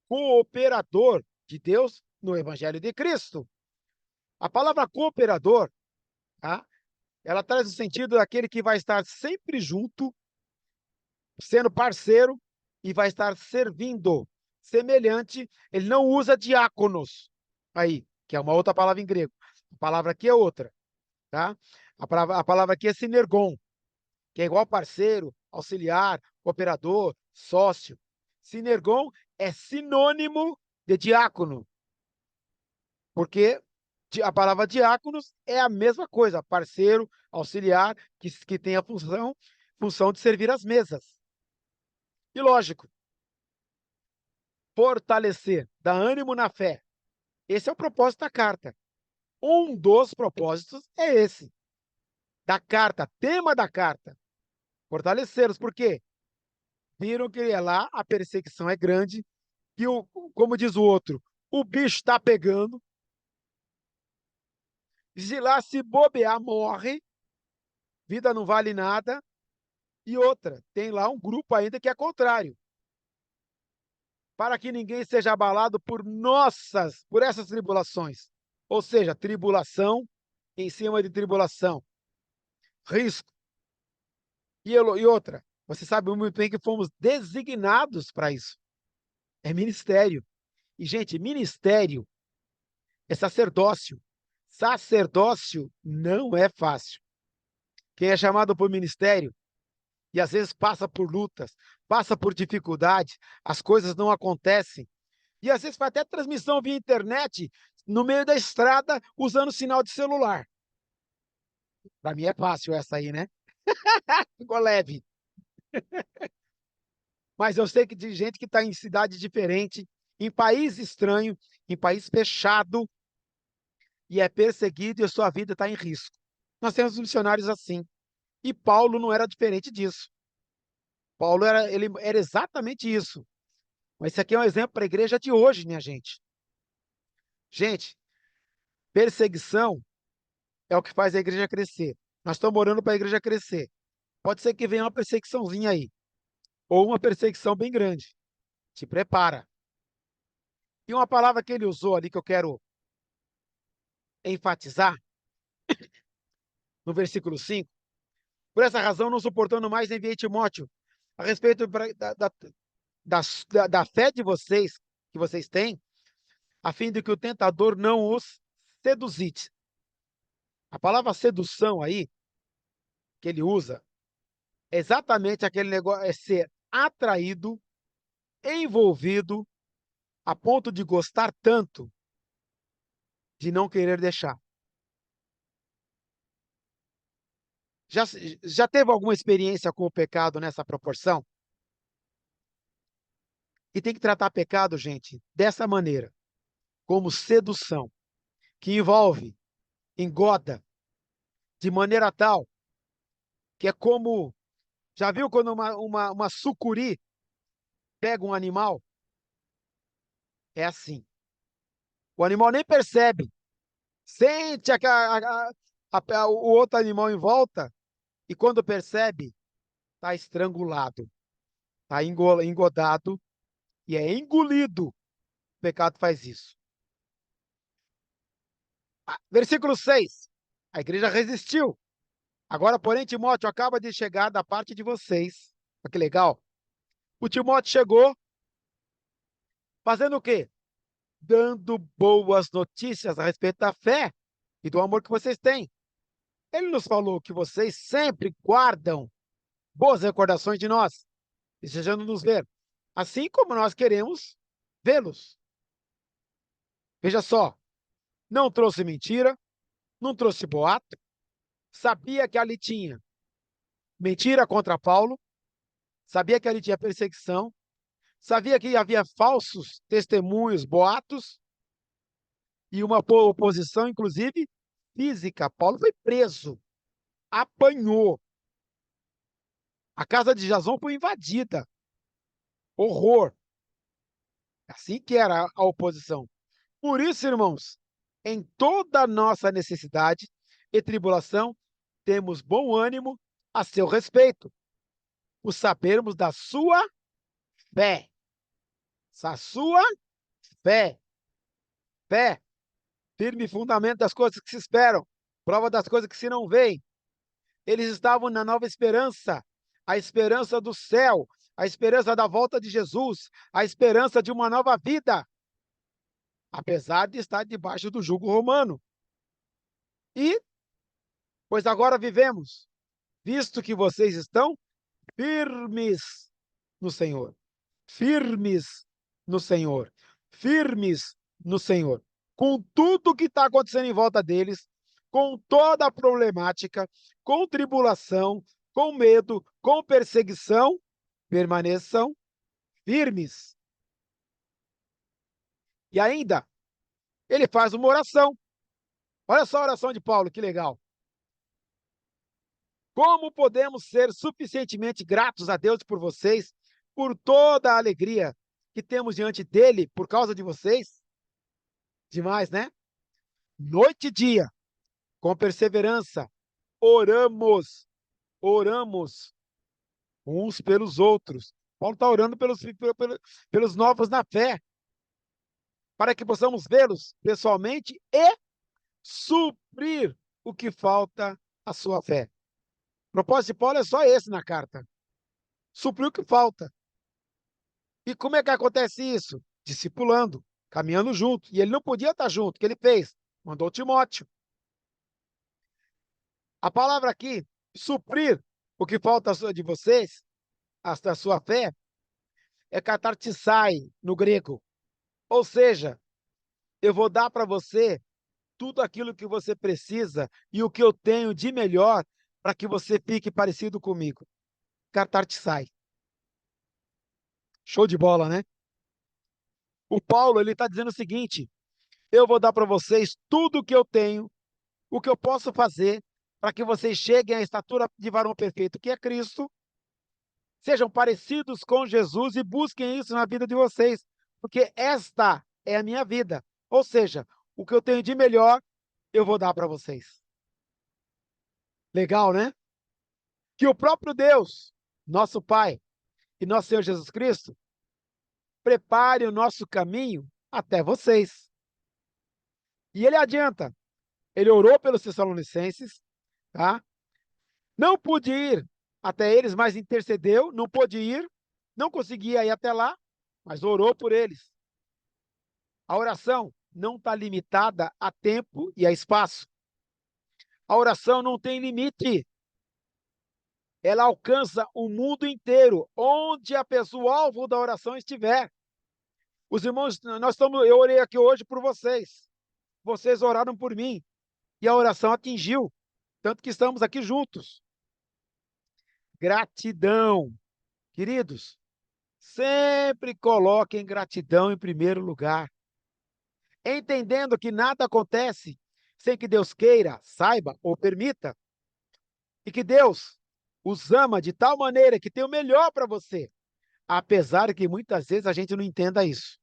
cooperador de Deus no Evangelho de Cristo. A palavra cooperador, tá? Ela traz o sentido daquele que vai estar sempre junto, sendo parceiro e vai estar servindo. Semelhante, ele não usa diáconos, aí, que é uma outra palavra em grego. A palavra aqui é outra, tá? A palavra aqui é sinergon, que é igual parceiro, auxiliar, cooperador, sócio. Sinergon é sinônimo de diácono, porque a palavra diáconos é a mesma coisa, parceiro, auxiliar, que tem a função de servir as mesas. E lógico, fortalecer, dar ânimo na fé. Esse é o propósito da carta. Um dos propósitos é esse, da carta, tema da carta. Fortalecê-los, por quê? Viram que lá a perseguição é grande, que, como diz o outro, o bicho está pegando. Se lá se bobear, morre, vida não vale nada. E outra, tem lá um grupo ainda que é contrário. para que ninguém seja abalado por essas tribulações. Ou seja, tribulação em cima de tribulação, risco. E outra, você sabe muito bem que fomos designados para isso. É ministério. E, gente, ministério é sacerdócio. Sacerdócio não é fácil. Quem é chamado por ministério e às vezes passa por lutas, passa por dificuldade, as coisas não acontecem. E às vezes faz até transmissão via internet no meio da estrada usando sinal de celular. Para mim é fácil essa aí, né? Ficou leve. Mas eu sei que de gente que está em cidade diferente, em país estranho, em país fechado, e é perseguido e a sua vida está em risco. Nós temos missionários assim. E Paulo não era diferente disso. Paulo ele era exatamente isso. Mas isso aqui é um exemplo para a igreja de hoje, minha gente. Gente, perseguição é o que faz a igreja crescer. Nós estamos orando para a igreja crescer. Pode ser que venha uma perseguiçãozinha aí, ou uma perseguição bem grande. Se prepara. E uma palavra que ele usou ali que eu quero enfatizar, no versículo 5, por essa razão, não suportando mais, enviei Timóteo a respeito da fé de vocês, que vocês têm, a fim de que o tentador não os seduzite. A palavra sedução aí, que ele usa, é exatamente aquele negócio, é ser atraído, envolvido, a ponto de gostar tanto, de não querer deixar. Já teve alguma experiência com o pecado nessa proporção? E tem que tratar pecado, gente, dessa maneira, como sedução, que envolve, engoda, de maneira tal, que é como, já viu quando uma sucuri pega um animal? É assim. O animal nem percebe, sente o outro animal em volta, e quando percebe, está estrangulado, está engodado e é engolido. O pecado faz isso. Versículo 6. A igreja resistiu. Agora, porém, Timóteo acaba de chegar da parte de vocês. Olha que legal. O Timóteo chegou fazendo o quê? Dando boas notícias a respeito da fé e do amor que vocês têm. Ele nos falou que vocês sempre guardam boas recordações de nós, desejando nos ver, assim como nós queremos vê-los. Veja só, não trouxe mentira, não trouxe boato, sabia que ali tinha mentira contra Paulo, sabia que ali tinha perseguição, sabia que havia falsos testemunhos, boatos, e uma oposição, inclusive, física. Paulo foi preso, apanhou. A casa de Jason foi invadida. Horror. Assim que era a oposição. Por isso, irmãos, em toda a nossa necessidade e tribulação, temos bom ânimo a seu respeito, por sabermos da sua fé. A sua fé. Fé, firme fundamento das coisas que se esperam, prova das coisas que se não veem. Eles estavam na nova esperança, a esperança do céu, a esperança da volta de Jesus, a esperança de uma nova vida, apesar de estar debaixo do jugo romano. E, pois agora vivemos, visto que vocês estão firmes no Senhor, firmes no Senhor, firmes no Senhor, com tudo que está acontecendo em volta deles, com toda a problemática, com tribulação, com medo, com perseguição, permaneçam firmes. E ainda, ele faz uma oração. Olha só a oração de Paulo, que legal. Como podemos ser suficientemente gratos a Deus por vocês, por toda a alegria que temos diante dele por causa de vocês? Demais, né? Noite e dia, com perseverança, oramos uns pelos outros Paulo está orando pelos novos na fé, para que possamos vê-los pessoalmente e suprir o que falta à sua fé. O propósito de Paulo é só esse na carta: suprir o que falta. E como é que acontece isso? Discipulando, caminhando junto. E ele não podia estar junto. O que ele fez? Mandou Timóteo. A palavra aqui, suprir o que falta de vocês, da sua fé, é katartisai no grego. Ou seja, eu vou dar para você tudo aquilo que você precisa e o que eu tenho de melhor para que você fique parecido comigo. Katartisai. Show de bola, né? O Paulo, ele está dizendo o seguinte: eu vou dar para vocês tudo o que eu tenho, o que eu posso fazer para que vocês cheguem à estatura de varão perfeito, que é Cristo, sejam parecidos com Jesus e busquem isso na vida de vocês, porque esta é a minha vida. Ou seja, o que eu tenho de melhor, eu vou dar para vocês. Legal, né? Que o próprio Deus, nosso Pai e nosso Senhor Jesus Cristo, prepare o nosso caminho até vocês. E ele adianta, ele orou pelos Tessalonicenses, tá? Não pude ir até eles, mas intercedeu, não pôde ir, não conseguia ir até lá, mas orou por eles. A oração não está limitada a tempo e a espaço. A oração não tem limite. Ela alcança o mundo inteiro, onde a pessoa, o alvo da oração estiver. Os irmãos, eu orei aqui hoje por vocês. Vocês oraram por mim. E a oração atingiu. Tanto que estamos aqui juntos. Gratidão. Queridos, sempre coloquem gratidão em primeiro lugar. Entendendo que nada acontece sem que Deus queira, saiba ou permita. E que Deus os ama de tal maneira que tem o melhor para você. Apesar de que muitas vezes a gente não entenda isso.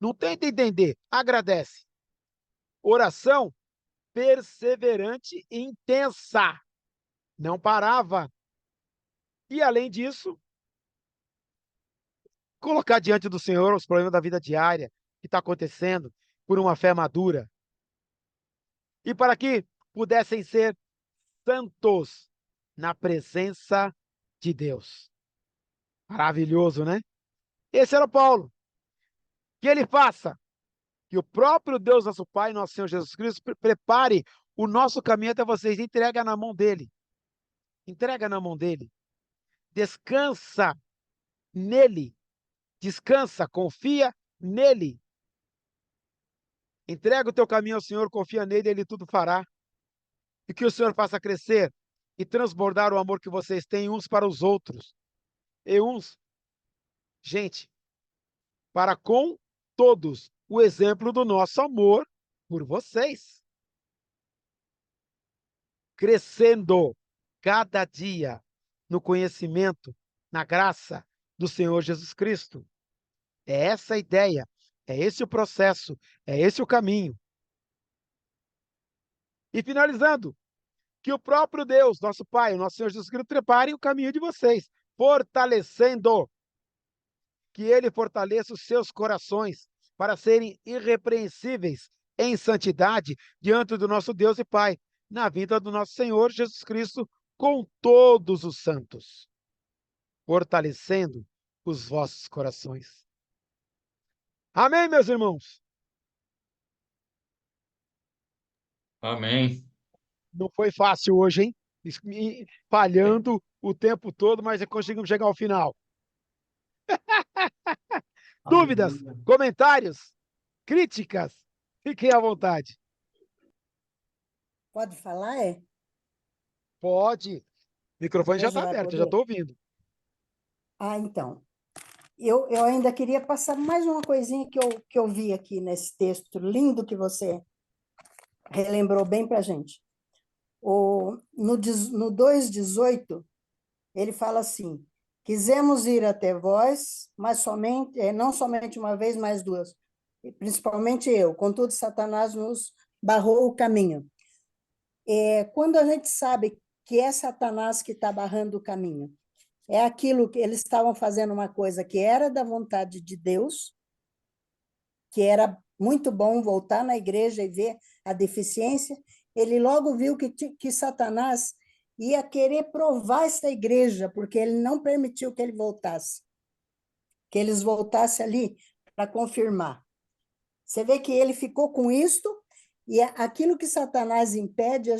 Não tenta entender, agradece. Oração perseverante e intensa. Não parava. E além disso, colocar diante do Senhor os problemas da vida diária que está acontecendo por uma fé madura. E para que pudessem ser santos na presença de Deus. Maravilhoso, né? Esse era Paulo. Que ele faça, que o próprio Deus, nosso Pai, nosso Senhor Jesus Cristo, prepare o nosso caminho até vocês. Entrega na mão dele. Entrega na mão dele. Descansa nele. Descansa, confia nele. Entrega o teu caminho ao Senhor, confia nele, ele tudo fará. E que o Senhor faça crescer e transbordar o amor que vocês têm uns para os outros. E uns, gente, para com todos, o exemplo do nosso amor por vocês. Crescendo cada dia no conhecimento, na graça do Senhor Jesus Cristo. É essa a ideia, é esse o processo, é esse o caminho. E finalizando, que o próprio Deus, nosso Pai, o nosso Senhor Jesus Cristo, prepare o caminho de vocês, fortalecendo, que Ele fortaleça os seus corações para serem irrepreensíveis em santidade diante do nosso Deus e Pai, na vinda do nosso Senhor Jesus Cristo com todos os santos, fortalecendo os vossos corações. Amém, meus irmãos? Amém. Não foi fácil hoje, hein? Falhando o tempo todo, mas conseguimos chegar ao final. Dúvidas, comentários, críticas, fiquem à vontade. Pode falar, é? Pode. O microfone já Hoje está vai aberto, poder? já estou ouvindo. Ah, então. Eu ainda queria passar mais uma coisinha que eu vi aqui nesse texto lindo que você relembrou bem para a gente. No 2,18, ele fala assim: quisemos ir até vós, mas não somente uma vez, mas duas, principalmente eu. Contudo, Satanás nos barrou o caminho. Quando a gente sabe que é Satanás que está barrando o caminho, é aquilo que eles estavam fazendo uma coisa que era da vontade de Deus, que era muito bom voltar na igreja e ver a deficiência. Ele logo viu que Satanás ia querer provar essa igreja, porque ele não permitiu que ele voltasse, que eles voltassem ali para confirmar. Você vê que ele ficou com isto, e aquilo que Satanás impede,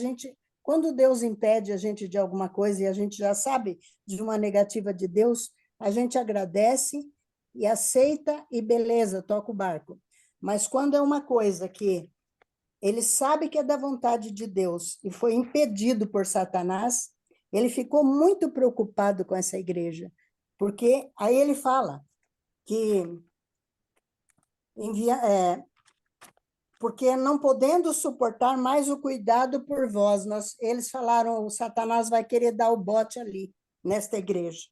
quando Deus impede a gente de alguma coisa e a gente já sabe de uma negativa de Deus, a gente agradece e aceita e beleza, toca o barco. Mas quando é uma coisa que ele sabe que é da vontade de Deus e foi impedido por Satanás, ele ficou muito preocupado com essa igreja, porque aí ele fala que porque não podendo suportar mais o cuidado por vós, eles falaram, o Satanás vai querer dar o bote ali, nesta igreja.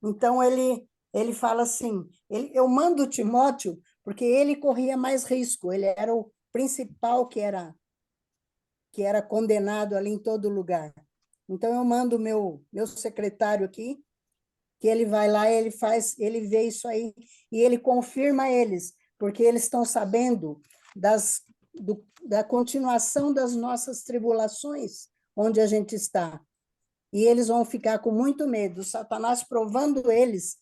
Então, ele fala assim, eu mando Timóteo, porque ele corria mais risco, ele era o principal que era condenado ali em todo lugar. Então, eu mando meu secretário aqui, que ele vai lá, ele vê isso aí, e ele confirma eles, porque eles estão sabendo da continuação das nossas tribulações, onde a gente está. E eles vão ficar com muito medo. Satanás provando eles,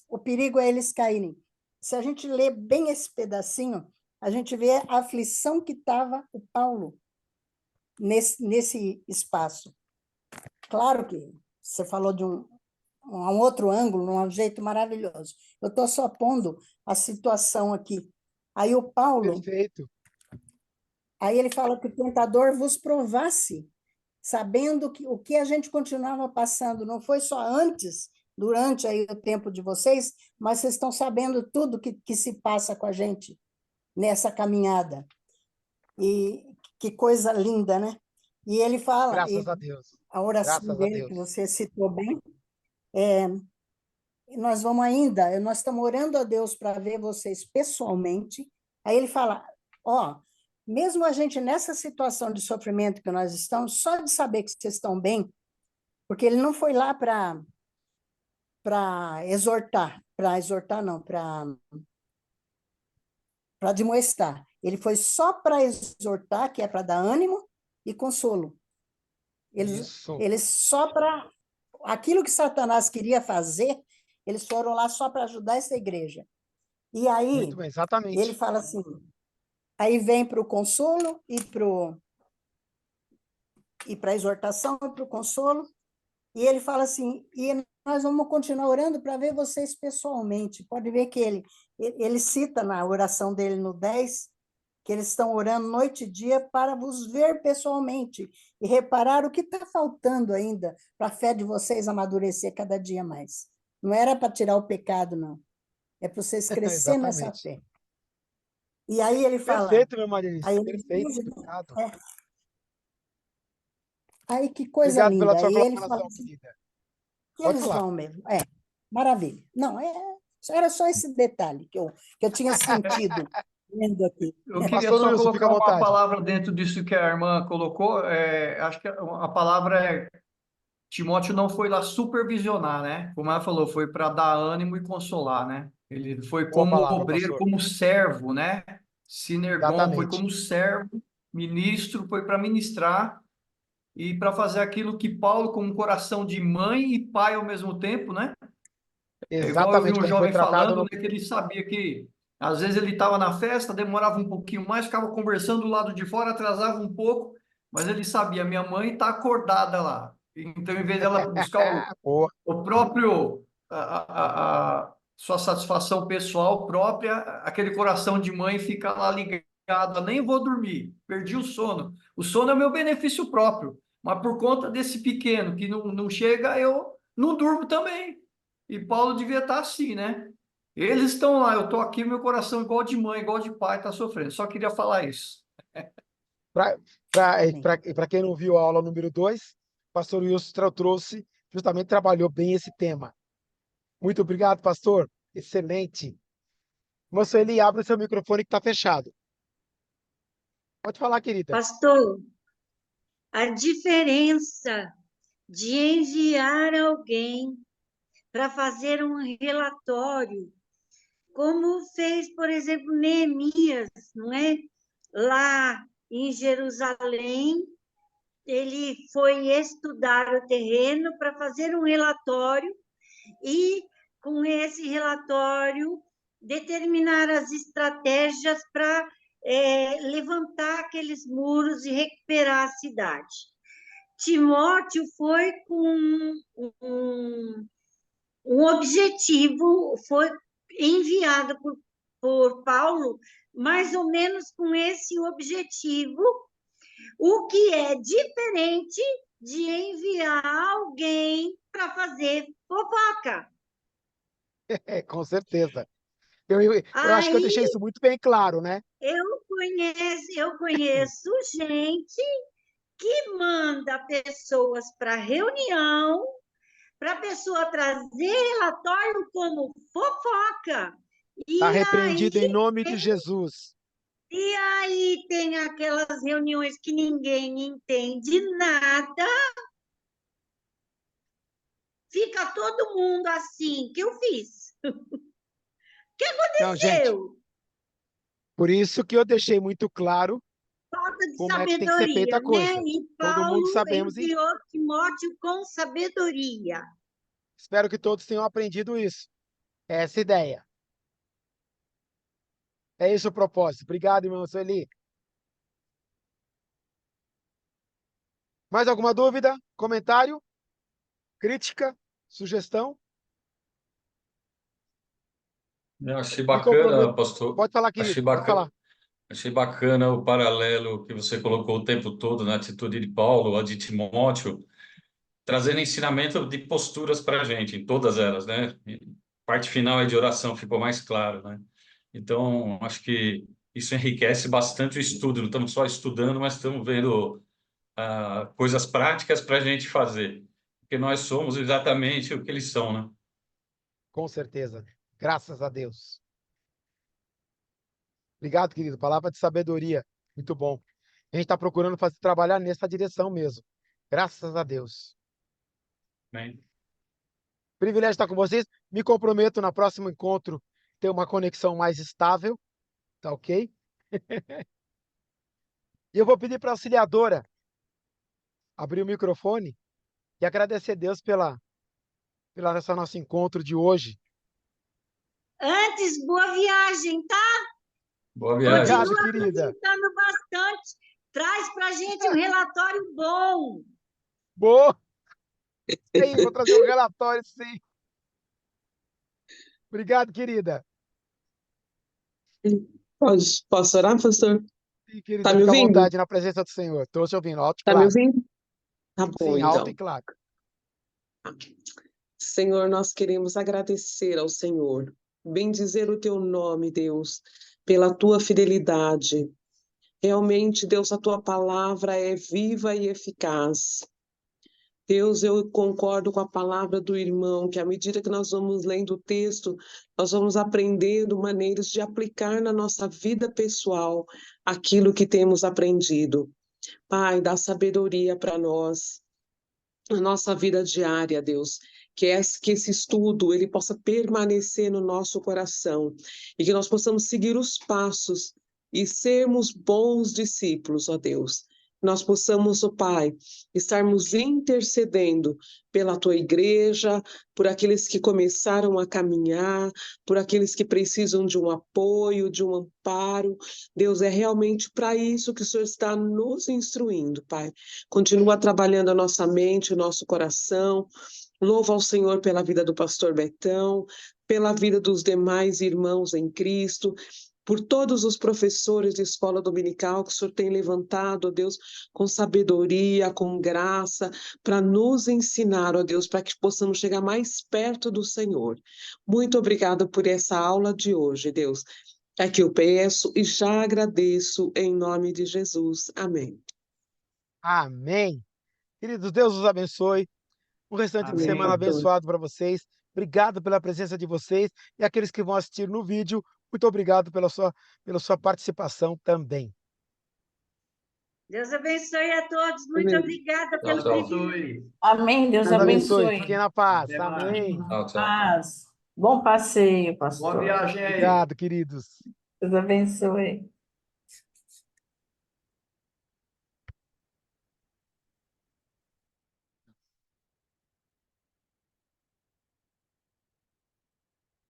o perigo é eles caírem. Se a gente lê bem esse pedacinho, a gente vê a aflição que estava o Paulo nesse espaço. Claro que você falou de um outro ângulo, um jeito maravilhoso. Eu estou só pondo a situação aqui. Aí o Paulo, Perfeito. aí ele fala que o tentador vos provasse, sabendo que o que a gente continuava passando não foi só antes, durante aí o tempo de vocês, mas vocês estão sabendo tudo que se passa com a gente nessa caminhada. E que coisa linda, né? E ele fala, Graças a Deus. a oração Graças a dele, Deus. que você citou bem, nós estamos orando a Deus para ver vocês pessoalmente. Aí ele fala, mesmo a gente nessa situação de sofrimento que nós estamos, só de saber que vocês estão bem, porque ele não foi lá para exortar não, para admoestar. Ele foi só para exortar, que é para dar ânimo e consolo. Isso. Eles só para aquilo que Satanás queria fazer, eles foram lá só para ajudar essa igreja. E aí, Muito bem, exatamente. ele fala assim, aí vem para o consolo e para a exortação e para o consolo, e ele fala assim, e nós vamos continuar orando para ver vocês pessoalmente. Pode ver que ele cita na oração dele no 10, que eles estão orando noite e dia para vos ver pessoalmente e reparar o que está faltando ainda para a fé de vocês amadurecer cada dia mais. Não era para tirar o pecado, não. É para vocês crescer nessa Exatamente. fé. E aí ele fala... Perfeito, meu Marilis. Aí, Perfeito, obrigado. Aí que coisa Obrigado pela linda. sua Aí ele fala colaboração, assim, querida. que Pode eles falar. vão mesmo. Maravilha. Não, era só esse detalhe que eu tinha sentido lendo aqui. Eu queria Pastor só Wilson, fica colocar à uma vontade. palavra dentro disso que a irmã colocou. Acho que a palavra é Timóteo não foi lá supervisionar, né? Como ela falou, foi para dar ânimo e consolar, né? Ele foi Boa como palavra, obreiro, pastor. como servo, né? Sinergon foi Exatamente. como servo, ministro foi para ministrar e para fazer aquilo que Paulo, com um coração de mãe e pai ao mesmo tempo, né? É igual eu vi Exatamente, um como foi jovem tratado falando, no... né, que ele sabia que às vezes ele estava na festa, demorava um pouquinho mais, ficava conversando do lado de fora, atrasava um pouco, mas ele sabia, minha mãe está acordada lá. Então, em vez dela buscar Boa. o próprio, sua satisfação pessoal própria, aquele coração de mãe fica lá ligado, nem vou dormir, perdi o sono. O sono é meu benefício próprio, mas por conta desse pequeno que não chega, eu não durmo também. E Paulo devia estar assim, né? Eles estão lá, eu estou aqui, meu coração igual de mãe, igual de pai, está sofrendo. Só queria falar isso. Amém. Para quem não viu a aula número 2, o pastor Wilson trouxe, justamente trabalhou bem esse tema. Muito obrigado, pastor. Excelente. Moça Eli, abre seu microfone que está fechado. Pode falar, querida. Pastor, a diferença de enviar alguém para fazer um relatório, como fez, por exemplo, Neemias, não é? Lá em Jerusalém, ele foi estudar o terreno para fazer um relatório e, com esse relatório, determinar as estratégias para levantar aqueles muros e recuperar a cidade. Timóteo foi com um objetivo, foi enviado por Paulo, mais ou menos com esse objetivo, o que é diferente de enviar alguém para fazer fofoca. Com certeza. Eu acho que eu Aí deixei isso muito bem claro, né? eu conheço gente que manda pessoas para reunião, para a pessoa trazer relatório como fofoca. Está E repreendido em aí, nome de Jesus. tem aquelas reuniões que ninguém entende nada, fica todo mundo assim, que eu fiz? O que Então, gente, aconteceu? por isso que eu deixei muito claro Falta de como é que tem que ser feita sabedoria, a né? coisa. E Todo mundo Paulo sabemos e enviou Timóteo com sabedoria. espero que todos tenham aprendido isso. Essa ideia. É esse o propósito. Obrigado, irmão Sueli. Mais alguma dúvida? Comentário? Crítica? Sugestão? Eu achei Me comprometo. bacana, pastor. Pode falar, Achei querido. Pode bacana, falar. achei bacana o paralelo que você colocou o tempo todo na atitude de Paulo, a de Timóteo, trazendo ensinamento de posturas para a gente, em todas elas, né? E parte final é de oração, ficou mais claro, né? Então, acho que isso enriquece bastante o estudo. Não estamos só estudando, mas estamos vendo coisas práticas para a gente fazer. Porque nós somos exatamente o que eles são, né? Com certeza. Graças a Deus. Obrigado, querido. Palavra de sabedoria. Muito bom. A gente está procurando trabalhar nessa direção mesmo. Graças a Deus. Amém. Privilégio estar com vocês. Me comprometo no próximo encontro ter uma conexão mais estável. Tá ok? E eu vou pedir para a auxiliadora abrir o microfone e agradecer a Deus pela esse nosso encontro de hoje. Antes, boa viagem, tá? Boa viagem. Obrigado, Continua querida. acreditando bastante. Traz para a gente um relatório bom. Boa! Aí, vou trazer um relatório, sim. Obrigado, querida. Posso orar, pastor? Sim, Tá querida, me fica à ouvindo? vontade na presença do Senhor. Estou te ouvindo, alto e Tá me claro. ouvindo? Tá bom, Sim, alto e então. claro. Senhor, nós queremos agradecer ao Senhor, bendizer o teu nome, Deus, pela tua fidelidade. Realmente, Deus, a tua palavra é viva e eficaz. Deus, eu concordo com a palavra do irmão, que à medida que nós vamos lendo o texto, nós vamos aprendendo maneiras de aplicar na nossa vida pessoal aquilo que temos aprendido. Pai, dá sabedoria para nós, na nossa vida diária, Deus, que esse estudo ele possa permanecer no nosso coração e que nós possamos seguir os passos e sermos bons discípulos, ó Deus. Nós possamos, ó Pai, estarmos intercedendo pela tua igreja, por aqueles que começaram a caminhar, por aqueles que precisam de um apoio, de um amparo. Deus, é realmente para isso que o Senhor está nos instruindo, Pai. Continua trabalhando a nossa mente, o nosso coração. Louvo ao Senhor pela vida do pastor Betão, pela vida dos demais irmãos em Cristo, por todos os professores de escola dominical que o Senhor tem levantado, ó Deus, com sabedoria, com graça, para nos ensinar, ó Deus, para que possamos chegar mais perto do Senhor. Muito obrigada por essa aula de hoje, Deus. É que eu peço e já agradeço em nome de Jesus. Amém. Amém. Queridos, Deus os abençoe. Um restante de Amém. semana Pastor. abençoado para vocês. Obrigado pela presença de vocês e aqueles que vão assistir no vídeo. Muito obrigado pela sua participação também. Deus abençoe a todos. Muito Amém. obrigada Tchau, pelo tchau. privilégio. Amém. Deus Deus abençoe. abençoe. Fiquem na paz. Até mais. Amém. Tchau, tchau. Paz. Bom passeio, Boa pastor. viagem aí. Obrigado, queridos. Deus abençoe.